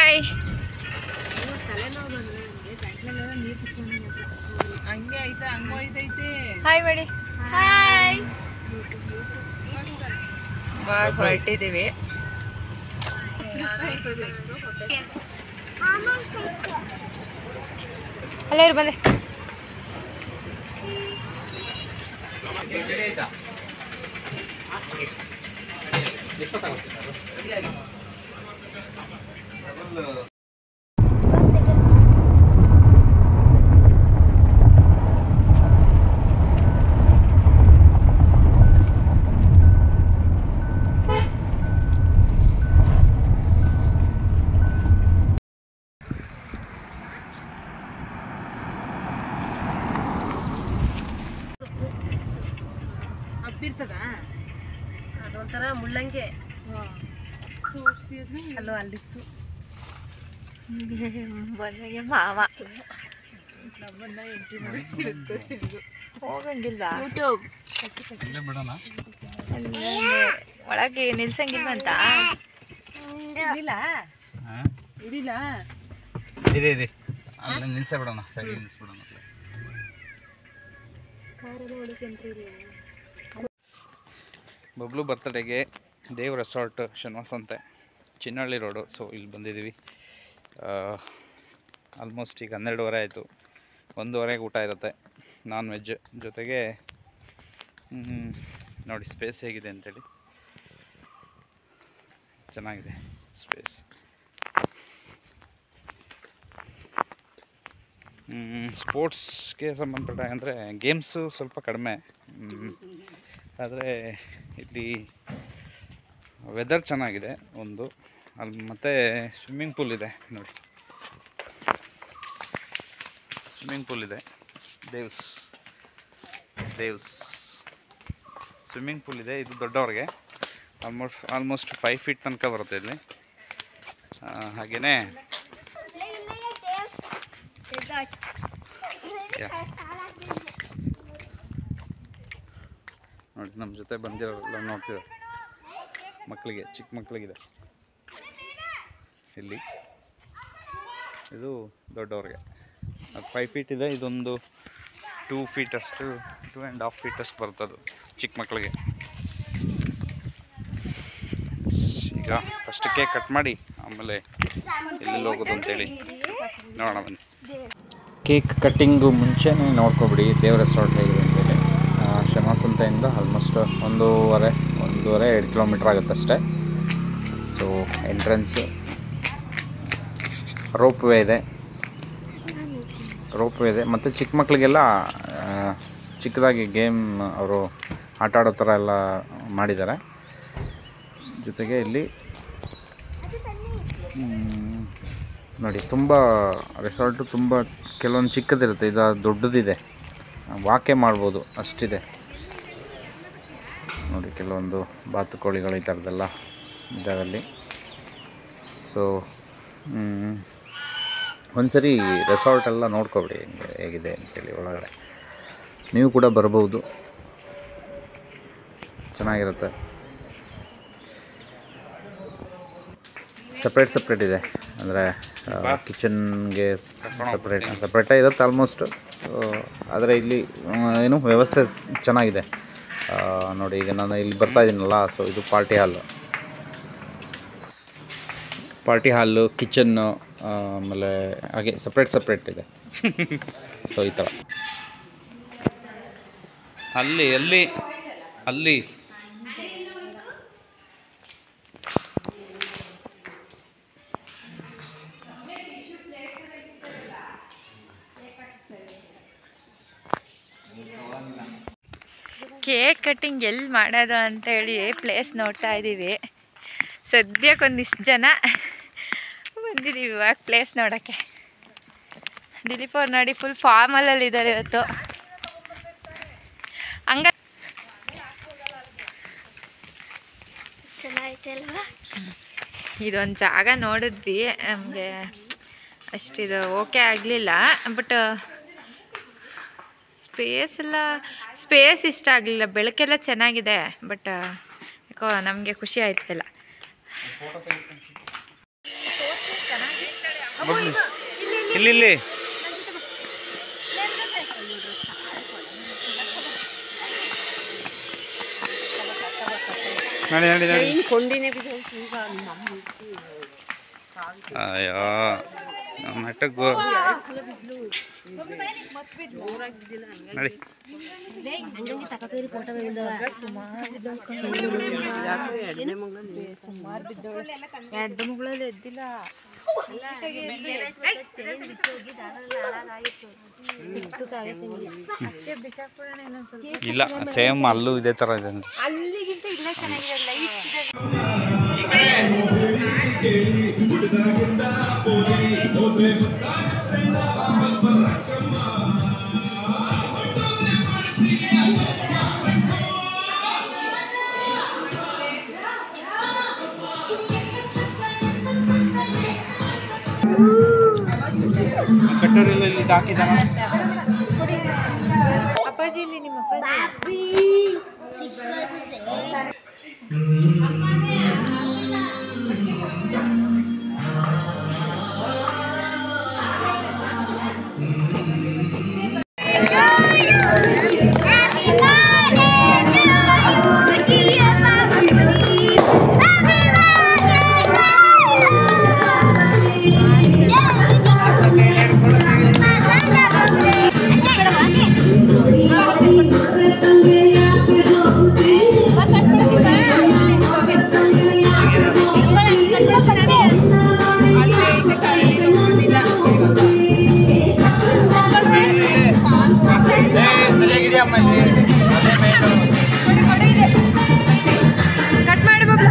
Hi hi ಮಾಡಿ hi ಇವಾಗ ಹೊರಟಿದ್ದೀವಿ. ಅಲ್ಲೇ ಇರು ಬಂದೆ. ಅದೊಂಥರ ಮುಳ್ಳಂಗೆ ಅಲ್ಲೋ ಅಲ್ಲಿತ್ತು ಬಂದಾಗೆ ಮಾವ ಹೋಗಂಗಿಲ್ವಾ ಒಳಗೆ ನಿಲ್ಸಂಗಿಲ್ವಂತ ನಿಲ್ಸಬಿಡೋಣ ಸರಿ ನಿಲ್ಸ್ಬಿಡೋಣ. ಬಬ್ಲು ಬರ್ತಡೆಗೆ Dev resort Srinivasasante Chinnahalli road. So ಇಲ್ಲಿ ಬಂದಿದ್ದೀವಿ. ಆಲ್ಮೋಸ್ಟ್ ಈಗ 12:30 ಆಯಿತು. 1:30ಗೆ ಊಟ ಇರುತ್ತೆ, ನಾನ್ ವೆಜ್ ಜೊತೆಗೆ. ನೋಡಿ ಸ್ಪೇಸ್ ಹೇಗಿದೆ ಅಂತೇಳಿ, ಚೆನ್ನಾಗಿದೆ ಸ್ಪೇಸ್. ಸ್ಪೋರ್ಟ್ಸ್ಗೆ ಸಂಬಂಧಪಟ್ಟ ಅಂದರೆ ಗೇಮ್ಸು ಸ್ವಲ್ಪ ಕಡಿಮೆ, ಆದರೆ ಇಲ್ಲಿ ವೆದರ್ ಚೆನ್ನಾಗಿದೆ ಒಂದು. ಅಲ್ಲಿ ಮತ್ತು ಸ್ವಿಮ್ಮಿಂಗ್ ಪೂಲ್ ಇದೆ ನೋಡಿ, ಸ್ವಿಮ್ಮಿಂಗ್ ಪೂಲ್ ಇದೆ. ದೇವ್ಸ್ ಸ್ವಿಮ್ಮಿಂಗ್ ಪೂಲ್ ಇದೆ. ಇದು ದೊಡ್ಡವ್ರಿಗೆ ಆಲ್ಮೋಸ್ಟ್ 5 ಫೀಟ್ ತನಕ ಬರುತ್ತೆ ಇಲ್ಲಿ. ಹಾಗೆಯೇ ನೋಡಿ ನಮ್ಮ ಜೊತೆ ಬಂದಿರೋರೆಲ್ಲ ನೋಡ್ತಿದ್ದಾರೆ. ಮಕ್ಕಳಿಗೆ, ಚಿಕ್ಕ ಮಕ್ಕಳಿಗಿದೆ ಇಲ್ಲಿ. ಇದು ದೊಡ್ಡವ್ರಿಗೆ 5 ಫೀಟ್ ಇದೆ. ಇದೊಂದು 2 ಫೀಟ್ ಅಷ್ಟು, 2.5 ಫೀಟ್ ಅಷ್ಟು ಬರ್ತದು ಚಿಕ್ಕ ಮಕ್ಕಳಿಗೆ. ಈಗ ಫಸ್ಟ್ ಕೇಕ್ ಕಟ್ ಮಾಡಿ ಆಮೇಲೆ ಎಲ್ಲಿ ಹೋಗೋದು ಅಂತೇಳಿ ನೋಡೋಣ ಬನ್ನಿ. ಕೇಕ್ ಕಟ್ಟಿಂಗು ಮುಂಚೆನೇ ನೋಡ್ಕೊಬಿಡಿ ದೇವ್ ರೆಸಾರ್ಟ್ ಹೇಗಿದೆ ಅಂತೇಳಿ. ಶ್ರೀನಿವಾಸಂತೆಯಿಂದ ಆಲ್ಮೋಸ್ಟ್ 1.5-2 ಕಿಲೋಮೀಟ್ರ್ ಆಗುತ್ತಷ್ಟೇ. ಸೊ ಎಂಟ್ರೆನ್ಸು ರೋಪ್ ವೇ ಇದೆ ಮತ್ತು ಚಿಕ್ಕ ಮಕ್ಕಳಿಗೆಲ್ಲ ಚಿಕ್ಕದಾಗಿ ಗೇಮ್ ಅವರು ಆಟ ಆಡೋ ಥರ ಎಲ್ಲ ಮಾಡಿದ್ದಾರೆ. ಜೊತೆಗೆ ಇಲ್ಲಿ ನೋಡಿ ತುಂಬ ರೆಸಾರ್ಟು ತುಂಬ ಕೆಲವೊಂದು ಚಿಕ್ಕದಿರುತ್ತೆ, ಇದು ದೊಡ್ಡದಿದೆ, ವಾಕೆ ಮಾಡ್ಬೋದು ಅಷ್ಟಿದೆ ನೋಡಿ. ಕೆಲವೊಂದು ಬಾತುಕೋಳಿಗಳು ಈ ಥರದ್ದೆಲ್ಲ ಇದಾವಲ್ಲಿ. ಸೊ ಒಂದ್ಸರಿ ರೆಸಾರ್ಟೆಲ್ಲ ನೋಡ್ಕೊಬಿಡಿ ಹೇಗಿದೆ ಅಂತೇಳಿ. ಒಳಗಡೆ ನೀವು ಕೂಡ ಬರ್ಬೋದು, ಚೆನ್ನಾಗಿರುತ್ತೆ. ಸಪ್ರೇಟ್ ಇದೆ, ಅಂದರೆ ಕಿಚನ್ಗೆ ಸಪ್ರೇಟೇ ಇರುತ್ತೆ ಆಲ್ಮೋಸ್ಟು. ಆದರೆ ಇಲ್ಲಿ ಏನು ವ್ಯವಸ್ಥೆ ಚೆನ್ನಾಗಿದೆ ನೋಡಿ. ಈಗ ನಾನು ಇಲ್ಲಿ ಬರ್ತಾಯಿದ್ದೀನಲ್ಲ, ಸೊ ಇದು ಪಾರ್ಟಿ ಹಾಲು, ಕಿಚನ್ನು, ಆಮೇಲೆ ಹಾಗೆ ಸಪ್ರೇಟ್ ಇದೆ. ಸೊ ಈ ಥರ ಅಲ್ಲಿ ಕೇಕ್ ಕಟ್ಟಿಂಗ್ ಎಲ್ಲಿ ಮಾಡೋದು ಅಂತೇಳಿ ಪ್ಲೇಸ್ ನೋಡ್ತಾ ಇದ್ದೀವಿ. ಸದ್ಯಕ್ಕೊಂದಿಷ್ಟು ಜನ ಬಂದಿದ್ದೀವಿ ಇವಾಗ ಪ್ಲೇಸ್ ನೋಡೋಕ್ಕೆ. ದಿಲೀಪ್ ಅವ್ರು ನೋಡಿ ಫುಲ್ ಫಾರ್ಮಲ್ಲಿದ್ದಾರೆ ಇವತ್ತು. ಹಂಗ ಚೆನ್ನಾಗೈತೆ ಅಲ್ವಾ? ಇದೊಂದು ಜಾಗ ನೋಡಿದ್ವಿ, ನಮಗೆ ಅಷ್ಟಿದು ಓಕೆ ಆಗಲಿಲ್ಲ. ಬಟ್ ಸ್ಪೇಸ್ ಇಷ್ಟ ಆಗಲಿಲ್ಲ. ಬೆಳಕೆಲ್ಲ ಚೆನ್ನಾಗಿದೆ, ಬಟ್ ಯಾಕೋ ನಮಗೆ ಖುಷಿ ಆಯ್ತಿಲ್ಲ. ಚೆನ್ನಾಗಿ ಇಲ್ಲಿ ಇಲ್ಲಿ ನಡಿ ನಡಿ ನಡಿ. ಅಯ್ಯೋ ಮಟ್ಟಕ್ಕೆ ನಡಿ. ಎರಡು ಮಗಳಲ್ಲಿ ಎದ್ದಿಲ್ಲ. ಇಲ್ಲ ಸೇಮ್ ಅಲ್ಲೂ ಇದೇ ಥರ ಇದೆ. ಅಲ್ಲಿಗಿಂತ ಇಲ್ಲೇ ಚೆನ್ನಾಗಿದೆ. ಲೈಟ್ಸ್ ಇದೆ. ಕಟ್ಟೋರೆಲ್ಲ ಇಲ್ಲಿ ಹಾಕಿದಾನ. ಅಪ್ಪಾಜಿ ಇಲ್ಲಿ ನಿಮ್ಮ ಅಪ್ಪಾಜಿ ಕಟ್ ಮಾಡಿ ಬಾಬು.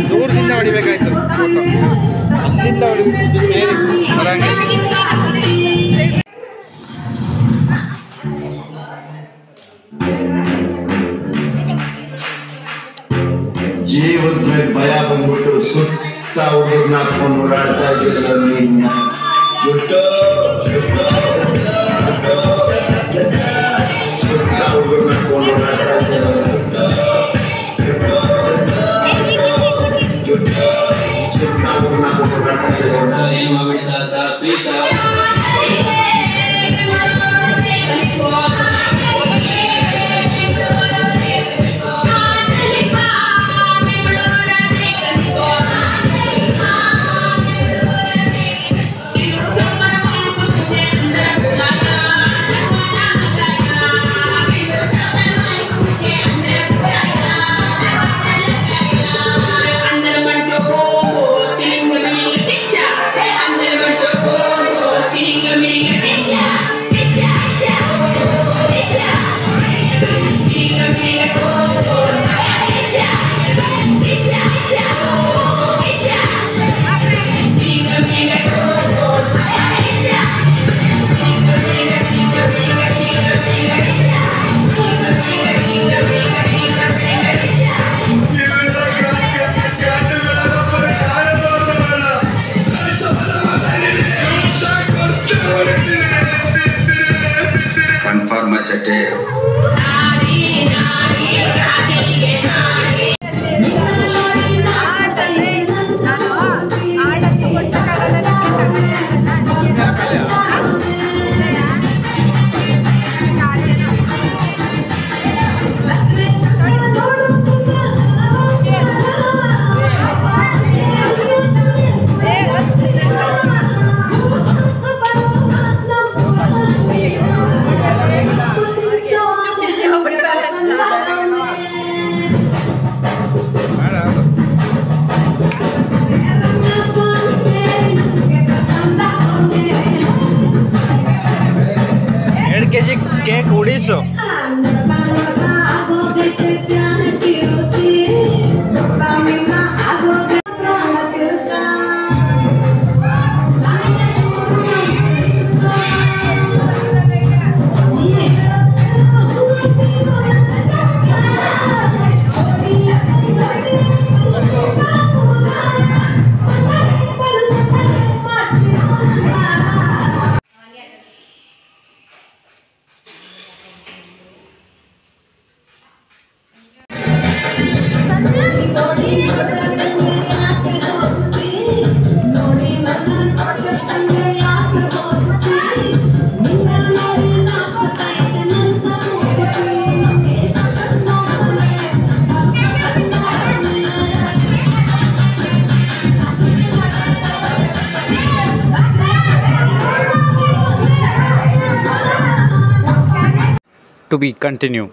ದೂರದಿಂದ ಹೊಡಿಬೇಕಾಯ್ತು ಫೋಟೋ. ಅಲ್ಲಿಂದ ಹೊಡಿಬೇಕು ಸೇರಿ ಬರಂಗೆ. ಜೀವದ ಮೇಲೆ ಭಯ ಬಂದ್ಬಿಟ್ಟು ಸುತ್ತ ಹುಡುಗರನ್ನ ಹಾಕೊಂಡು ಓಡಾಡ್ತಾ ಇದ್ದೀರ ನಿನ್ನ ಜುಟ್ಟು ಸುತ್ತ ಹುಡುಗರನ್ನ ಹಾಕೊಂಡು ಓಡಾಡ್ತಾ ಇದ್ದೀರ ಸುತ್ತ ಹುಡುಗರನ್ನ ಹಾಕೊಂಡು ಓಡಾಡ್ತಾ ಇದ್ದೀರ. Conformity. ಕೇಕ್ ಉಡಿಸು. to be continue.